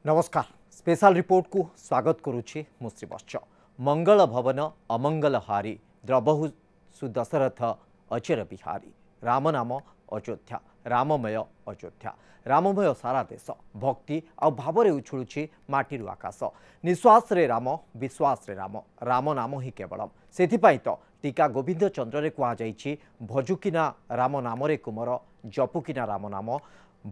नमस्कार special report को स्वागत करुछि मुश्रीवत्स। मंगल भवन अमंगल हारी द्रबहु सुदशरथ अचर बिहारी राम नाम अयोध्या राममय अयोध्या राममय सारा देश भक्ति आ भावरे उछुलुछि माटीरु आकाश। निश्वास रे राम विश्वास रे राम राम नाम ही केवलम सेथिपाई तो टीका गोविंद चंद्र रे कुआ जाइछि भजुकिना राम नाम रे कुमर जपुकिना राम नाम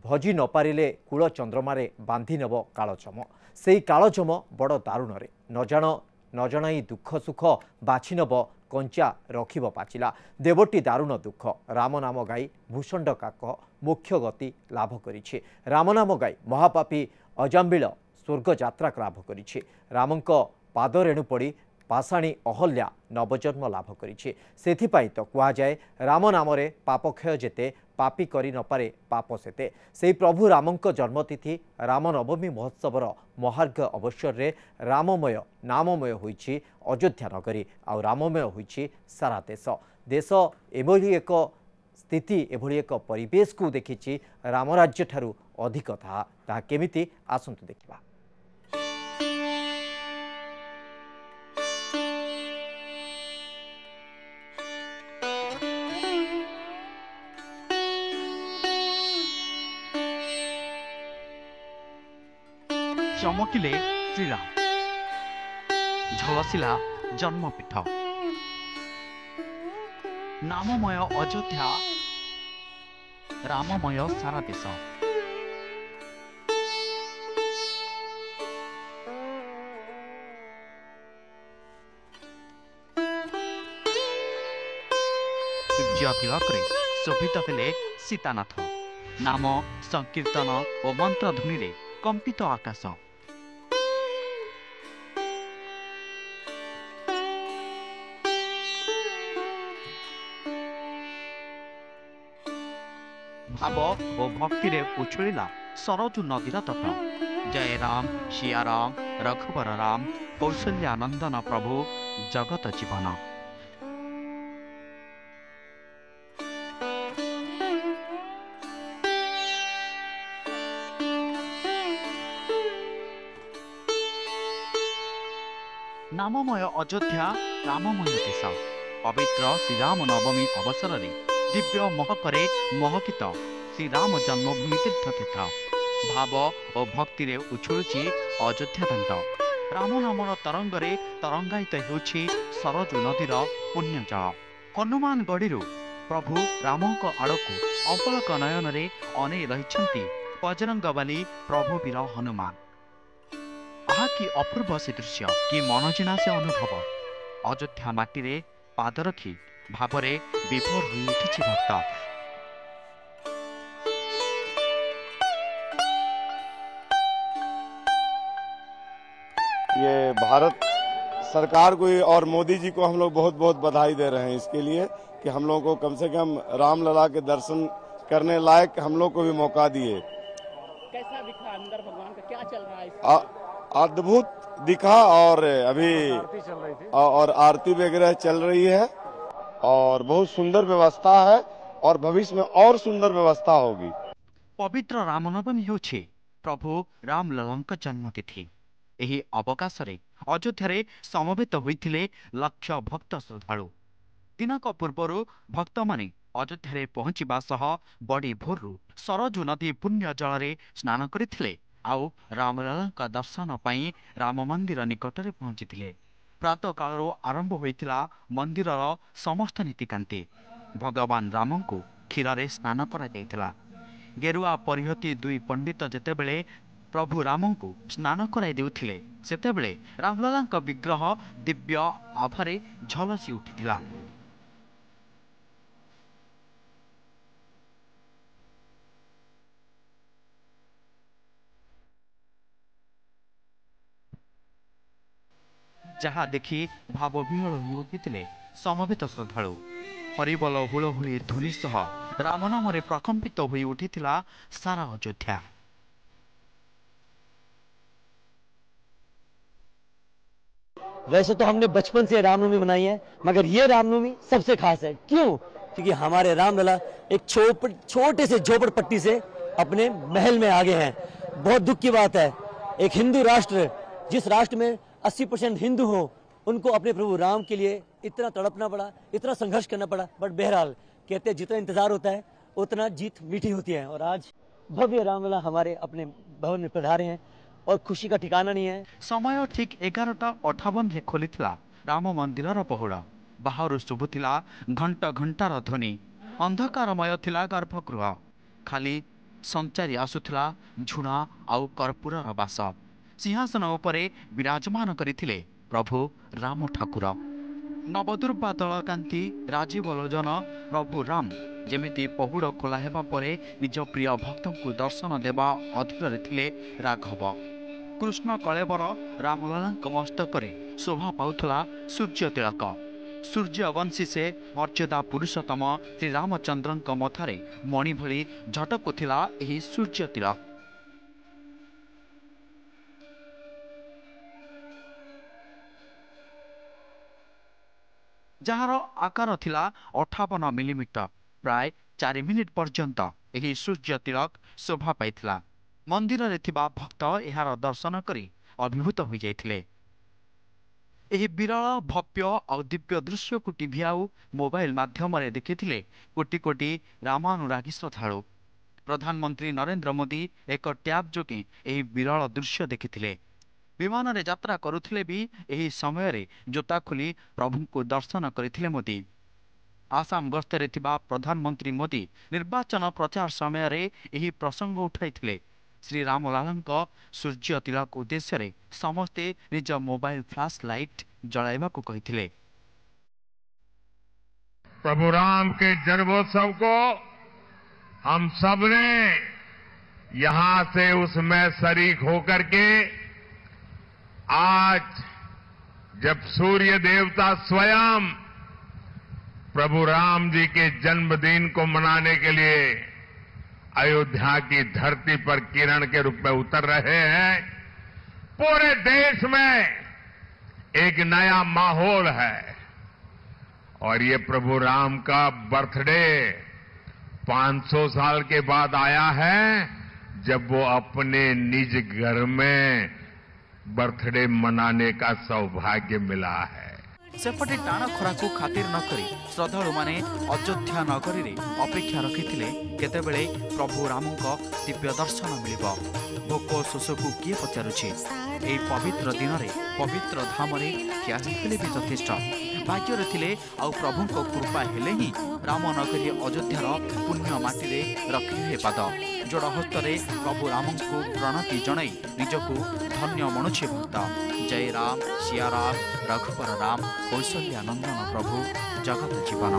भजी न पारिले कूल चंद्रमारे बांधी नब कालचम सेई कालचम बड़ दारुण रे न जणाई दुख सुख बाछि नब कंचा रखिब पाचिला देवटी दारुण दुख राम नाम गाई भूषंड काक मुख्य गति लाभ करिछि राम नाम गाई महापापी अजाम्बिल स्वर्ग यात्रा लाभ करिछि रामंक पाद रेणु पड़ी पाषाणी अहल्या नवजन्म लाभ करिछि सेथिपाई तो कुआ जाए राम नाम रे पापक्षय जेते पापी करि न पारे पाप सेते सेई प्रभु रामंक जन्मतिथि रामनवमी महोत्सवर महार्घ अवसर रे राममय नाममय होइछि अयोध्या नगरी आ राममय होइछि सारा देश देश एभली एक स्थिति एभली एक परिवेश को देखिछि रामराज्य ठारू अधिक ताहा केमिति आसंतु देखिबा। चमकिले श्रीराम झलसिला जन्मपीठ नाममय अयोध्या राममय सारा देश। सूर्य तिलकरे शोभित हेले सीतानाथ नाम संकीर्तन और मंत्रध्वनि रे कंपित आकाश। भाव और भक्ति रे उछुला सरजू नदीर तट। जय राम सिया राम रघुवर राम कौशल्यानंदन प्रभु जगत जीवन। नाममय अयोध्या राममय देश पवित्र श्रीराम नवमी अवसर रे दिव्य महकरे महकित श्रीराम जन्मभूमि तीर्थक्षेत्र भाव और भक्ति रे उछुलुछि अयोध्या दंड। राम नामर तरंगरे तरंगायित हेउछि सरजू नदीर पुण्य जल। हनुमान गढ़ीरु प्रभु रामक आड़कु अपलक नयन रे अनै रहिछन्ति बजरंगबली प्रभु वीर हनुमान। आहा कि अपूर्व से दृश्य कि मनजिना से अनुभव। अयोध्या माटी रे पाद रखी भावरे विभोर होई उठिछि भक्त। ये भारत सरकार को और मोदी जी को हम लोग बहुत बहुत बधाई दे रहे हैं इसके लिए कि हम लोगों को कम से कम रामलला के दर्शन करने लायक हम लोग को भी मौका दिए। कैसा दिखा अंदर भगवान का, क्या चल रहा है? अद्भुत दिखा और अभी आरती चल रही थी और आरती वगैरह चल रही है और बहुत सुंदर व्यवस्था है और भविष्य में और सुंदर व्यवस्था होगी। पवित्र रामनवमी होछि प्रभु रामललांक जन्मतिथि। एही अवकाश रे अयोध्या रे समवेत होइथिले लक्ष भक्त श्रद्धालु। दिनक पूर्वरु भक्त माने अयोध्या रे पहुंचिबा सह बड़ी भोरु सरजू नदी पुण्य जल रे स्नान करिथिले आउ रामललांक दर्शन पई राम मंदिर निकट रे पहुंचिथिले। प्रातः काल आरंभ होइथिला मंदिरर समस्त नीतिकांति। भगवान राम को क्षीर रे स्नान करा जाइथिला। गेरुआ परिहती दुई पंडित जेतेबेले प्रभु राम को स्नान कराई देउथिले सेतेबेले रामललांक विग्रह दिव्य आभारे झलसी उठिथिला। जहाँ देखि भाव विहल होई उठिथिले समवेत श्रद्धालु। हरिबल हुलहुली ध्वनि सह राम नाम रे प्रकंपित होई उठिथिला सारा अयोध्या। वैसे तो हमने बचपन से रामनवमी मनाई है मगर ये रामनवमी सबसे खास है। क्यों? क्योंकि हमारे रामलला एक छोटे से झोपड़पट्टी से अपने महल में आ गए हैं। बहुत दुख की बात है एक हिंदू राष्ट्र, जिस राष्ट्र में 80% हिंदू हो, उनको अपने प्रभु राम के लिए इतना तड़पना पड़ा, इतना संघर्ष करना पड़ा। बट बहरहाल कहते हैं जितना इंतजार होता है उतना जीत मीठी होती है। और आज भव्य रामलला हमारे अपने भवन में पधारे हैं और खुशी का ठिकाना नहीं है। समय ठीक 11:58 खोली राम मंदिर पहुड़। बाहर शुभुला घंटा घंटार ध्वनि। अंधकारमय थिला गर्भगृह। खाली संचारी आसुला झुणा आउ कर्पूर बास। सिंहासन उपरे विराजमान करथिले प्रभु राम ठाकुर। नवदुर्बादल कांति राजीव लोचन प्रभु राम जेमिति पहुड़ खोला हेबा परे निज प्रिय भक्त को दर्शन देवा अधीर थिले राघव। कृष्ण कलेबर रामलला मस्तक शोभा पाउथला सूर्य तिलक। सूर्यवंशी से मर्यादा पुरुषोत्तम श्री रामचंद्र मथारे मणि भली झटकुला एही सूर्य तिलक। जार आकार थिला 58 मिलीमीटर। प्राय 4 मिनिट पर्यंत एही सूर्य तिलक शोभा पाइथिला। मंदिर रे थिबा भक्त एहार दर्शन करी अभिभूत हो जाइथिले। एही विरल भव्य और दिव्य दृश्य को टीवी आउ मोबाइल माध्यम रे देखिथिले कोटी कोटी रामानुरागी श्रद्धालु। प्रधानमंत्री नरेंद्र मोदी एक टैब जोगे एही विरल दृश्य देखिथिले। विमान रे यात्रा करुथिले भी एही समय रे जोता खोली प्रभु को दर्शन करथिले मोदी। आसाम गस्तरे थिबा प्रधानमंत्री मोदी निर्वाचन प्रचार समय रे एही प्रसंग उठाइथिले। श्री रामलालंक सूर्य तिलक उद्देश्य रे समस्ते निज मोबाइल फ्लैश लाइट जलाइबा को कहिथिले। प्रभु राम के जन्मोत्सव को हम सब ने यहां से उसमें शरीक होकर के आज जब सूर्य देवता स्वयं प्रभु राम जी के जन्मदिन को मनाने के लिए अयोध्या की धरती पर किरण के रूप में उतर रहे हैं, पूरे देश में एक नया माहौल है। और ये प्रभु राम का बर्थडे 500 साल के बाद आया है, जब वो अपने निज घर में बर्थडे मनाने का सौभाग्य मिला है। सेपटे टाण खरा को खातिर न करी श्रद्धालु माने अयोध्या नगरी रे अपेक्षा रखिथिले केतेबेले प्रभु रामक दिव्य दर्शन मिलिबो। भोक शोष को किए पचारुछि। एई पवित्र दिन रे पवित्र धाम रे क्या हिथिले भी यथेष्ट। भाग्य थिले आउ प्रभु को कृपा हेले ही रामनगरी अयोध्यार पुण्य माटी रे रखिले पाद। जोड़ हस्तरे प्रभु राम को प्रणति जणाई निजको धन्य मनुष्य भक्त। जय राम सिया राम रघुवर राम कौशल्या नंदन प्रभु जगत जीवन।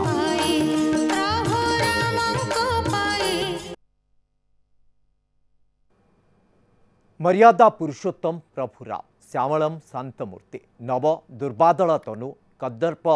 मर्यादा पुरुषोत्तम प्रभु राम श्यामलम शांतमूर्ति नव दुर्बादल तनु कदर्प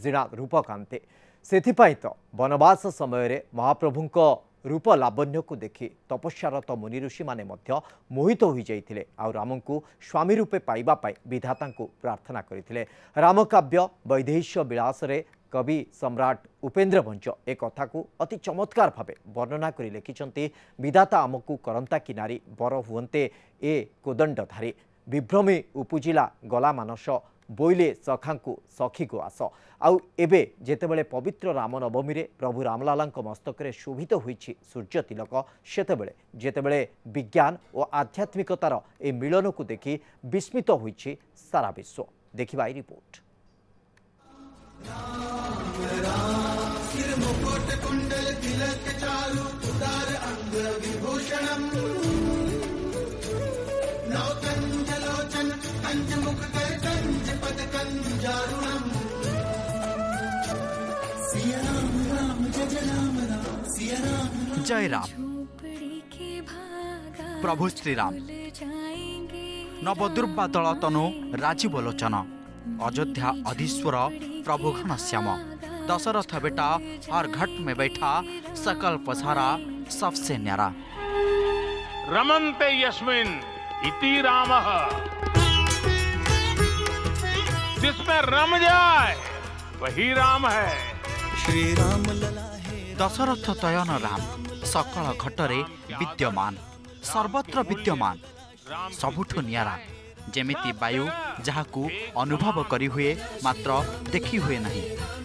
जिणा रूपकांते। सेथिपाई तो वनवास समय महाप्रभुंक रूप लावण्य को देखि तपस्यारत मुनि ऋषि माने मध्य मोहित हो जाइथिले। आ राम को स्वामी रूपे पाइबा पाई विधाता को प्रार्थना करथिले। रामकाव्य वैदेह्य विलास रे कवि सम्राट उपेन्द्र भंज ए कथा को अति चमत्कार भावे वर्णना कर लिखिछन्ति। विधाता आमको करंता कि नारी बर हुअन्ते ए कोदंडधारी। विभ्रमी उपुजिला गला मानस बोइले सखांकु सखी को आस। आउ एबे जेतेबेले पवित्र रामनवमी रे प्रभु रामलालांक मस्तक रे शोभित होइछि सूर्य तिलक, सेतेबेले जेतेबेले विज्ञान और आध्यात्मिकतार ए मिलन को देखि विस्मित होइछि सारा विश्व। देखिबा ए रिपोर्ट। जय राम प्रभु श्री राम। नवदुर्बादल तनु राजीव लोचन अयोध्या अधीश्वर प्रभु घनश्याम। दशरथ बेटा हर घट में बैठा सकल पसारा सबसे न्यारा। रमन्ते यस्मिन् इति रामः, जिसमें रम जाए वही राम है। श्री राम लला दशरथ तयन राम सकल घटरे विद्यमान सर्वत्र विद्यमान। सबुठु नियारा जेमिति वायु जहाकू अनुभव करी हुए मात्र देखी हुए नहीं।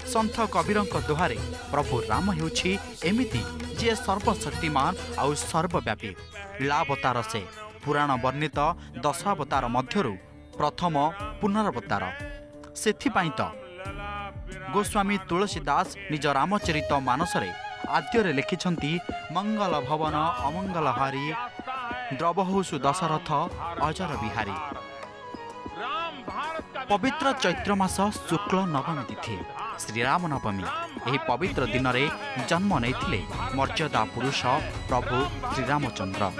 संत कबीरंक दोहारे प्रभु राम हेउछि एमिति जे सर्वशक्तिमान आउ सर्वव्यापी। लीलावतार से पुराण वर्णित 10 अवतार मध्यरु प्रथम पुनरावतार। सेथिपाई तो गोस्वामी तुलसीदास निज रामचरित मानसरे आद्ୟରେ लिखिछन्ति मंगल भवन अमंगल हारी द्रवहुसु दशरथ अजर बिहारी। पवित्र चैत्र मास शुक्ल नवमी तिथि श्रीराम नवमी। यही पवित्र दिन में जन्म नहीं मर्यादा पुरुष प्रभु श्रीरामचंद्र।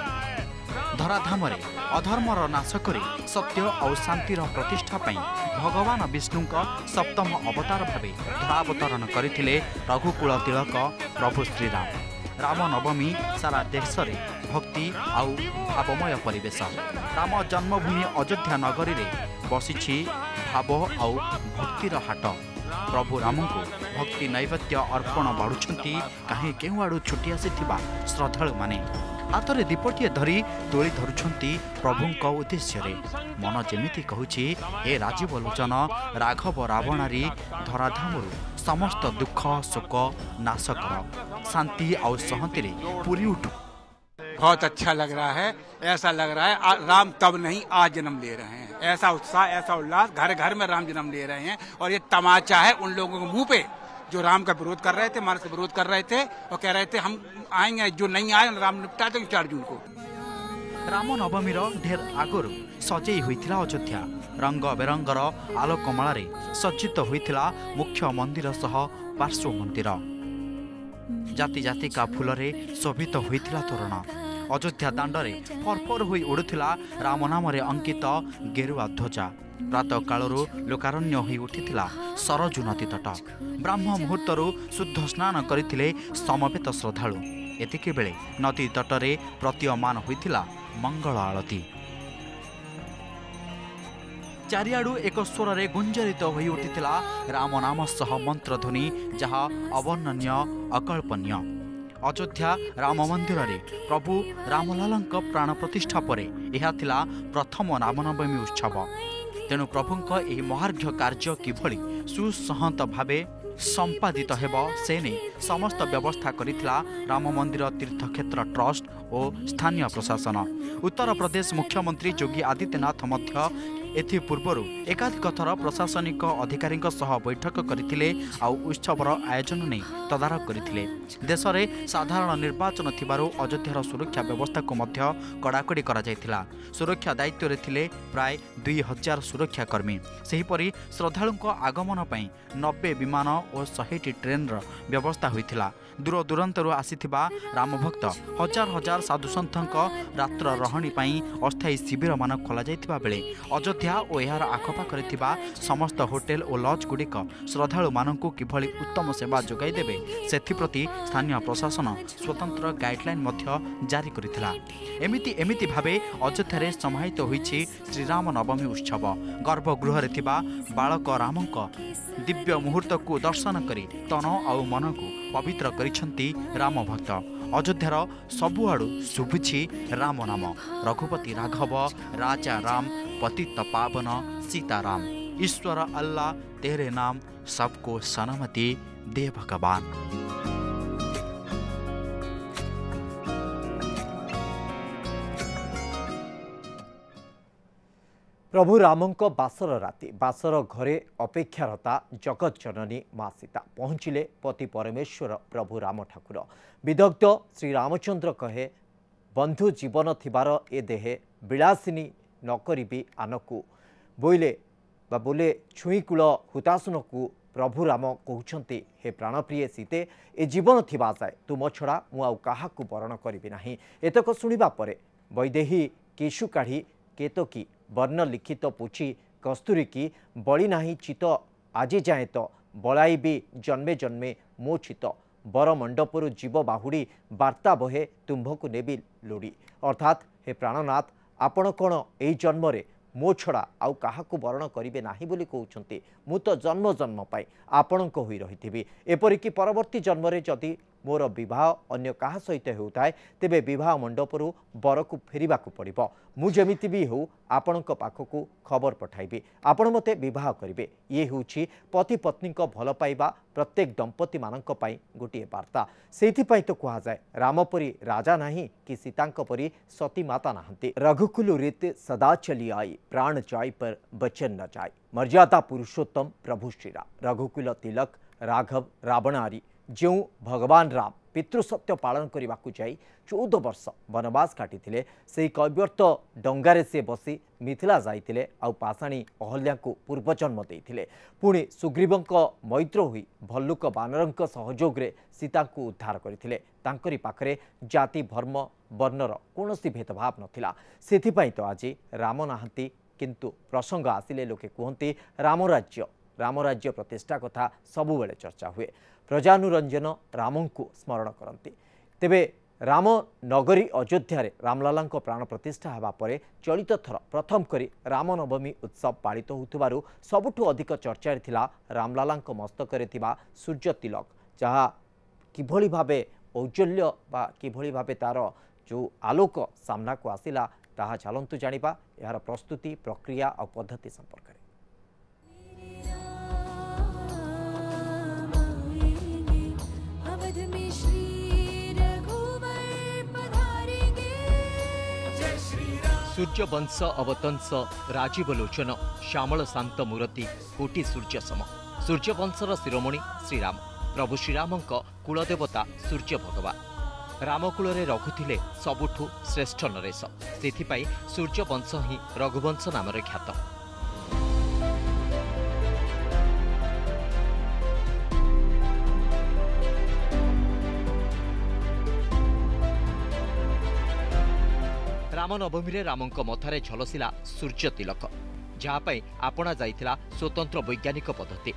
धराधाम अधर्मर नाश कर सत्य और शांतिर प्रतिष्ठा पाई भगवान विष्णु सप्तम अवतार भावे धरावतरण करथिले रघुकुल तिलक प्रभु श्रीराम। रामनवमी सारा देश में भक्ति आउ भावमय परिवेश। राम जन्मभूमि अयोध्या नगरी रे बसिछि भाव आउ भक्तिर हाट। प्रभु राम को भक्ति नैवेद्य अर्पण बाढ़ुंट कहीं केउ आड़ू छुटी आसीथिबा श्रद्धालु माने हाथ में दीपटिए धरी तोली धरुछंती प्रभुंक उद्देश्य रे। मन जेमिति कहूछि हे राजीव लोचन राघव रावणारी धराधामरु समस्त दुख शोक नाश कर शांति और सहंति रे पूरी उठू। बहुत अच्छा लग रहा है। ऐसा लग रहा है राम तब नहीं आज जन्म ले रहे हैं। ऐसा उत्साह ऐसा उल्लास घर घर में राम जन्म ले रहे हैं। और ये तमाचा है उन लोगों के मुंह पे जो राम का विरोध कर रहे थे, मानस का विरोध कर रहे थे और कह रहे थे हम आएंगे, जो नहीं आए राम निपटा देंगे 4 जून को। राम नवमीर ढेर आगुरी सजई होइथिला अयोध्या। रंग बेरंगर आलोकमाला रे सज्जित होइथिला मुख्य मंदिर सह पार्श्व मंदिर। जाति जाति का फूल रे शोभित होइथिला तोरण। अयोध्या दांडरे फरफर होई उड़ुथिला राम नाम रे अंकित गेरुआ ध्वजा। प्रातः कालरू लोकारण्य होई उठिथिला सरजू नदी तट। ब्राह्म मुहूर्तरू शुद्ध स्नान करथिले समवेत श्रद्धालु। एतिके बेले नदी तटरे प्रतीयमान होइथिला मंगल आळती। चारिआडू एक स्वर रे गुंजरित होई उठिथिला राम नाम सह मंत्र ध्वनि जहा अवर्णनीय अकल्पनीय। अयोध्या राम मंदिर रे प्रभु रामलालंक प्राण प्रतिष्ठा परे यह थिला प्रथम रामनवमी उत्सव। तेणु प्रभुंक एही महार्घ्य कार्य किभଳି सुसहंत भावे संपादित हेब से ने समस्त व्यवस्था करिथिला राम मंदिर तीर्थक्षेत्र ट्रस्ट और स्थानीय प्रशासन। उत्तर प्रदेश मुख्यमंत्री योगी आदित्यनाथ मध्य एथि पूर्वरु एकाधिक थर प्रशासनिक अधिकारी बैठक करथिले आउ उत्सवर आयोजन नहीं तदारख करथिले। देश में साधारण निर्वाचन थिबारु अयोध्यार सुरक्षा व्यवस्था को मध्य कड़ाकड़ी करा जायथिला। सुरक्षा दायित्व रे थिले प्राय 2000 सुरक्षाकर्मी। सेहीपरि श्रद्धालुंक आगमन पई 90 विमान और 100 ट्रेन व्यवस्था होइथिला। दूर दूरांतरु आसीथिबा रामभक्त हजार हजार साधुसंतक रात्र रहणी पई अस्थायी शिविर मान खोला जायथिबा बेले अयोध्या और यार आखपाखरे थिबा समस्त होटेल और लॉज गुड़िक श्रद्धालु मानकु किभଳି उत्तम सेवा जोगाई देबे सेथिप्रति स्थानीय प्रशासन स्वतंत्र गाइडलाइन मध्य जारी करिथिला। एमिति भावे अयोध्या समाहित होइछि श्रीराम नवमी उत्सव। गर्भगृह रे थिबा बालक रामक दिव्य मुहूर्त को दर्शन करी तन और मन को पवित्र करिछंती राम भक्त। अयोध्यार सबुआड़ू शुभुछि राम नाम। रघुपति राघव राजा राम पतित पावन सीताराम। ईश्वर अल्लाह तेरे नाम सबको सन्मति दे भगवान। प्रभु रामंक बासर राति बासर घरे अपेक्षारता जगत जननी माँ सीता पहुँचिले पति परमेश्वर प्रभु राम ठाकुर। विदग्ध श्री रामचंद्र कहे बंधु जीवन थिबार ए देहे विलासिनी नकरिबी आनकू बोले बोले छुईकूल हुतासुन को प्रभु राम कहते हे प्राणप्रिय सीते ए जीवन थिबा जाए तुम छड़ा मु आउ काहाकू बरण करिबि नाही। एतक शुणिबा परे वैदेही केशु काढ़ी केतकी वर्ण लिखित पूछी कस्तूरी की बड़ी नाही चित आज जाए तो बड़ाई जन्मे जन्मे मो चित बर मंडपरु जीव बाहुड़ी वार्ता बहे तुम्भकु नेबी लोड़ी। अर्थात हे प्राणनाथ आपण कौन एई जन्मरे मो छड़ा आउ काहाकू बरण करिबे नाही बोली कहउछंती। मु तो जन्म जन्म पाई आपणक होई रहिथिबि एपरिकी परवर्ती जन्मरे जदि मोर विवाह अन्य काहा सहित होता है तेबे विवाह मंडपरू बर को फेरिबा को पड़िबो मु जेमिति भी हो आपणक पाखकू खबर पठाइबी आपण मते विवाह करिवे ये होछि पति पत्नी को भल पाइबा प्रत्येक दंपति मानक पई गोटिए वार्ता सेथिपई तो कहा जाए रामपरी राजा नहीं कि सीतांक परी सती माता नहंती रघुकुल रीत सदा चली आई प्राण जाय पर बचन न जाय मर्यादा पुरुषोत्तम प्रभु श्रीराम रघुकुल तिलक राघव रावणारी जो भगवान राम पितृसत्य पालन करने को जाई 14 वर्ष वनवास काटी से कैवर्त डंगारे से बसी मिथिला जाइतिले आउ पाषाणी अहल्या को पूर्वजन्म देइतिले पुणी सुग्रीवंक मैत्र हुई भल्लुक बानरंक सहयोग रे सीता को उद्धार करथिले तांकरी पाखरे जाति धर्म वर्णर कोनोसी भेदभाव नथिला सेथिपई तो आज राम नाहंती किंतु प्रसंग आसिले लोके कहते रामराज्य प्रतिष्ठा कथा सबुबेले चर्चा हुए प्रजानुरंजन रामन को स्मरण करती तेबे राम नगरी अयोध्या रामलाला प्राण प्रतिष्ठा होगा पर चलित थर प्रथम करी रामनवमी उत्सव पालित होउथिबारु सबुठु अधिक चर्चा थिला रामलाला मस्तक सूर्य तिलक जहाँ किभली भाबे औज्ज्वल्य बा किभली भाबे तार जो आलोक सामना को आसिला ताहा चलंतु जानिबा यार प्रस्तुति प्रक्रिया और पद्धति संपर्क में। सूर्यवंश अवतंस राजीव लोचन श्यामल शांत मूर्ति कोटि सूर्य सम सूर्यवंशर शिरोमणि श्रीराम प्रभु श्रीराम कुलदेवता सूर्य भगवान रामकूल रघुथिले सबुठु श्रेष्ठ नरेश सेथिपाई सूर्यवंश ही रघुवंश नामरे ख्यात। रामनवमी रामंक मथारे झलसिला सूर्य तिलक जहाँपाई आपणा जाइथिला स्वतंत्र वैज्ञानिक पद्धति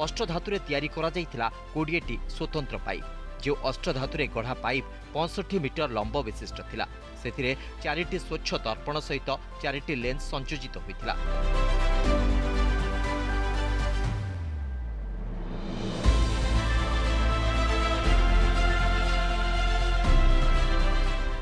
अष्टधातुरे तैयारी करा जाइथिला 20टी स्वतंत्र पाइप जो अष्टधातुरे गढ़ा पाइप 65 मीटर लंब विशिष्ट थिला सेथिरे 4टी स्वच्छ दर्पण सहित 4टी लेंस संयोजित होइथिला।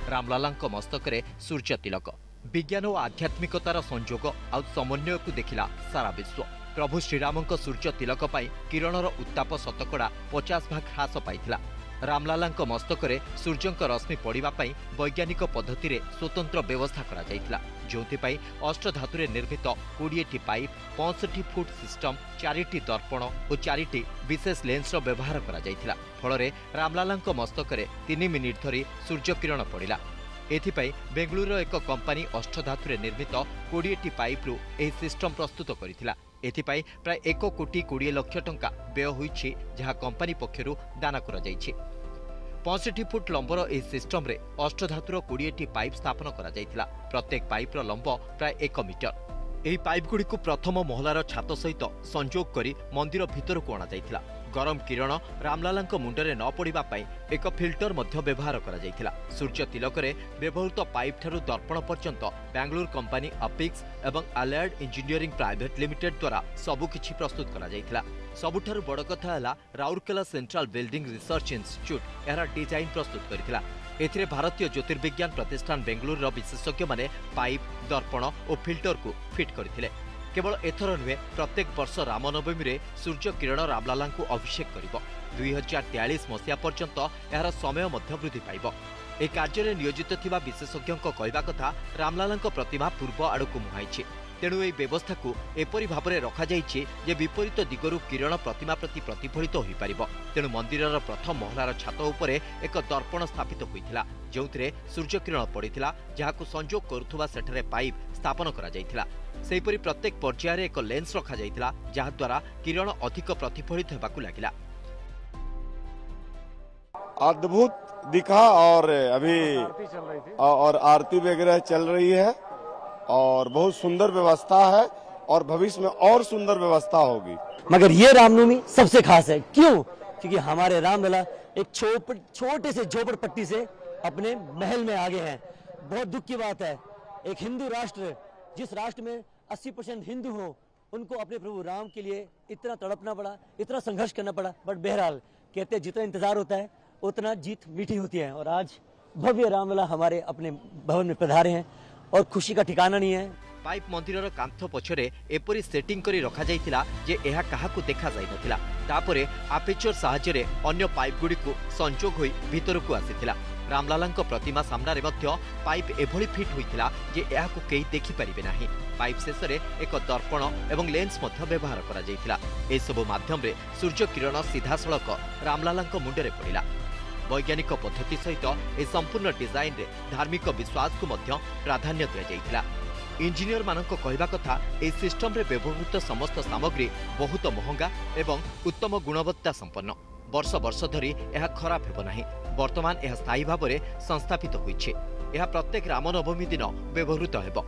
रामलाला मस्तकरे सूर्य तिलक विज्ञान और आध्यात्मिकतार संयोग आउ समन्वय को देखिला सारा विश्व प्रभु श्रीराम सूर्य तिलक पाई किरणर उत्ताप शतकड़ा 50 भाग ह्रास पाइथिला। रामलाला मस्तकरे सूर्यंक रश्मि पड़िबा पाई वैज्ञानिक पद्धति रे स्वतंत्र व्यवस्था करा जाइथिला जोंथिपाई अष्टधातुरे निर्मित 20टी पाइप 65 फुट सिस्टम 4टी दर्पण और 4टी विशेष लेंस व्यवहार करा जाइथिला फलरे रामलाला मस्तकरे 3 मिनिट धरी सूर्य किरण पड़िला। एथिपाई बेंगलुरुर एक कंपनी अष्टधातुरे निर्मित 20टी पाइपरू एही सिस्टम प्रस्तुत करिथिला। एथिपाई प्राय 1 कोटी 20 लाख टंका व्यय होइछि जहाँ कंपनी पक्षरु दान करा जाइछि। 65 फुट लंबर एही सिस्टम रे अष्टधातुर 20टी पाइप स्थापन करा जाइथिला। प्रत्येक पाइपर लंब प्राय 1 मीटर। एही पाइप गुडी को प्रथम महलार छात सहित संयोग करी मंदिर भितर को अणा जाइथिला। गरम किरण रामलाला मुंडरे न पड़िबा पाई एक फिल्टर मध्य व्यवहार करा जाइथिला। सूर्य तिलकरे व्यवहृत पाइप ठारू दर्पण पर्यंत बेंगलुरु कंपनी अपिक्स एवं अलायड इंजीनियरिंग प्राइवेट लिमिटेड द्वारा सबुकिछि प्रस्तुत करा जाइथिला। सबुठारू बड़ कथा है Rourkela central building research institute यार डिजाइन प्रस्तुत करथिला। एथिरे भारतीय ज्योतिर्विज्ञान प्रतिष्ठान बेंगलुरु विशेषज्ञ माने पाइप दर्पण और फिल्टर को फिट करथिले। केवल एथर नुहे प्रत्येक वर्ष रामनवमी रे सूर्य किरण रामलाला को अभिषेक करिबो। 2043 मसीहा पर्यंत यार समय मध्य वृद्धि पाइबो। ए कार्य नियोजित थिबा विशेषज्ञ कहवा कथा रामलाला प्रतिमा पूर्व आड़क मुहाइछि तेणु ए व्यवस्था को एपरि भाबरे रखा जाइछि जे विपरीत दिगरु किरण प्रतिमा प्रति प्रतिफलित होई परिबो। तेणु मंदिरर प्रथम महलार छात उपरे एक दर्पण स्थापित होइथिला जोंथिरे सूर्य किरण पड़िथिला जहाकु संयोग करुथुबा सेठरे पाइप स्थापन करा जाइथिला। सेहिपरि प्रत्येक पर्यायर एक लेंस रखा जाइथिला जहा द्वारा किरण अधिक प्रतिफलित हेबाकु लागिला। अद्भुत दिखा और अभी और आरती वगैरह चल रही है और बहुत सुंदर व्यवस्था है और भविष्य में और सुंदर व्यवस्था होगी। मगर ये रामनवमी सबसे खास है। क्यों? क्योंकि हमारे रामलला एक छोटे से झोपड़पट्टी से अपने महल में आगे हैं। बहुत दुख की बात है, एक हिंदू राष्ट्र जिस राष्ट्र में 80% हिंदू हो उनको अपने प्रभु राम के लिए इतना तड़पना पड़ा, इतना संघर्ष करना पड़ा। बट बहरहाल कहते हैं जितना इंतजार होता है उतना जीत मीठी होती है। और आज भव्य रामलला हमारे अपने भवन में पधारे हैं और खुशी का ठिकाना नहीं है। पाइप मंदिर कांथ पछरे एपरी सेटिंग करी रखा जाइतिला जे एहा काहाकू देखा जाई नथिला। तापरे आपेचर साहाय्य अन्य पाइप गुडी को संजोग होई भितरकू आसीथिला। रामलालांक प्रतिमा सामना रे मध्य पाइप एभली फिट होइथिला जे एहाकू केही देखि परिबे नाही। पाइप शेषरे एक दर्पण एवं लेंस मध्य व्यवहार करा जाइथिला। ए सब माध्यम रे सूर्य किरण सीधा सड़क रामलालांक मुंडरे पड़िला। वैज्ञानिक पद्धति सहित ए संपूर्ण डिजाइन रे धार्मिक विश्वास को मध्य प्राधान्य दिया जाइथिला। इंजीनियर मानक कहवा कथा ए सिस्टम रे व्यवहृत समस्त सामग्री बहुत महंगा एवं उत्तम गुणवत्ता संपन्न। वर्ष वर्ष धरी यह खराब हेब नाही। वर्तमान यह स्थायी भाव में संस्थापित होइछे। यह प्रत्येक रामनवमी दिन व्यवहृत हेब।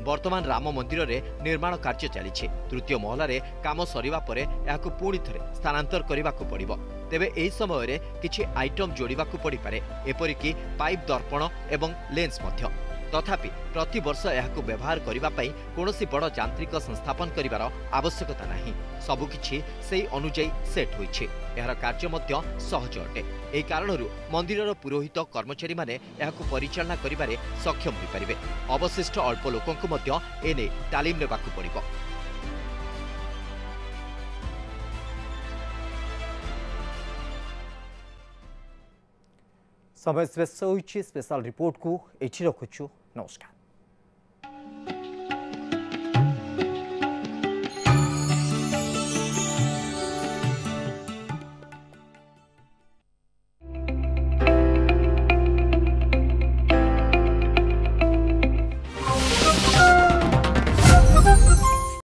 वर्तमान राम मंदिर रे निर्माण कार्य चलीछे। तृतीय महला रे काम सरिबा परे याकू पुणी थरे स्थानांतर करिबाकू पड़िबो। तेबे एही समय रे किछि आइटम जोड़िबाकू पड़ी पारे, एपरिकी पाइप दर्पण एवं लेंस मध्य। तथापि प्रति वर्ष याकू व्यवहार करिबा पई कोनोसी बड़ यांत्रिक संस्थापन करिवार आवश्यकता नाही। सबुकिछि सेही अनुଯାयी सेट होइछे। एहार कार्य मध्य सहज अटे। एही कारणरू मंदिरर पुरोहित कर्मचारी माने याकू परिचालना करिबारे सक्षम होई परिबे। अवशिष्ट अल्प लोकंकु मध्य एने तालीम नेबाकू पड़िबो। समय शेष होइछि। स्पेशल रिपोर्ट को एठी रखुछु। नमस्कार।